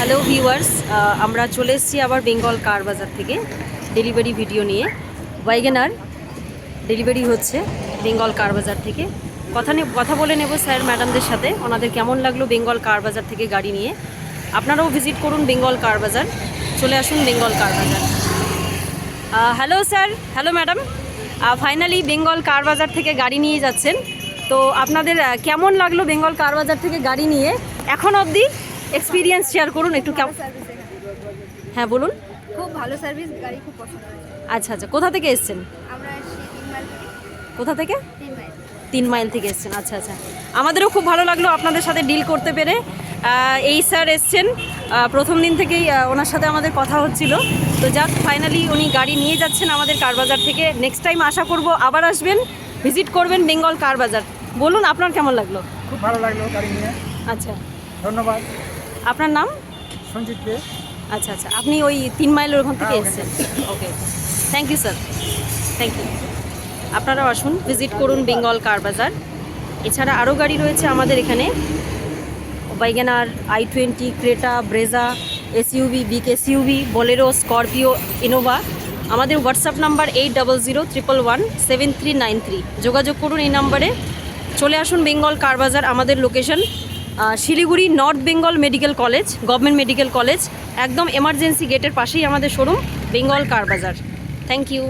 Hello viewers, আমরা চলে এসেছি আবার বেঙ্গল কার বাজার থেকে ডেলিভারি ভিডিও নিয়ে। ওয়াইগেনার ডেলিভারি হচ্ছে বেঙ্গল কার বাজার থেকে। কথা বলে নেব স্যার ম্যাডামদের সাথে, ওনাদের কেমন লাগলো বেঙ্গল কার বাজার থেকে গাড়ি নিয়ে। আপনারাও ভিজিট করুন বেঙ্গল কার বাজার, চলে আসুন Bengal car Bazar. Hello sir, hello madam, finally Bengal car Bazar থেকে গাড়ি নিয়ে যাচ্ছেন, তো আপনাদের কেমন লাগলো বেঙ্গল কার বাজার থেকে গাড়ি নিয়ে এখন অবধি এক্সপিরিয়েন্স শেয়ার করুন একটু। হ্যাঁ বলুন। খুব ভালো সার্ভিস, গাড়ি খুব পছন্দ হয়েছে। আচ্ছা আচ্ছা, কোথা থেকে এসছেন? আমরা এসেছি 3 মাইল থেকে। কোথা থেকে? 3 মাইল। 3 মাইল থেকে এসছেন, আচ্ছা আচ্ছা। আমাদেরও খুব ভালো লাগলো আপনাদের সাথে ডিল করতে পেরে। এই স্যার এসছেন প্রথম দিন থেকেই, ওনার সাথে আমাদের কথা হচ্ছিল, তো যাক ফাইনালি উনি গাড়ি নিয়ে যাচ্ছেন আমাদের কার বাজার থেকে। নেক্সট টাইম আশা করব আবার আসবেন, ভিজিট করবেন বেঙ্গল কার বাজার। বলুন আপনার কেমন লাগলো? খুব ভালো লাগলো গাড়ি নিয়ে। আচ্ছা, ধন্যবাদ। আপনার নাম? সঞ্জিত দে। আচ্ছা আচ্ছা, আপনি ওই 3 মাইলের ওখান থেকে এসেছেন। Okay, thank you sir, thank you. আপনারাও আসুন, ভিজিট করুন বেঙ্গল কার বাজার। এছাড়া আরও গাড়ি রয়েছে আমাদের এখানে, ওয়াইগেনার, i20, Creta, Brezza, SUV, big SUV, Bolero, Scorpio, Innova. আমাদের হোয়াটসঅ্যাপ নাম্বার 8001117393। যোগাযোগ করুন এই নাম্বারে। চলে আসুন বেঙ্গল কার বাজার। আমাদের location Siliguri north Bengal medical college, government medical college, একদম এমার্জেন্সি গেটের পাশেই আমাদের showroom Bengal car Bazaar. Thank you.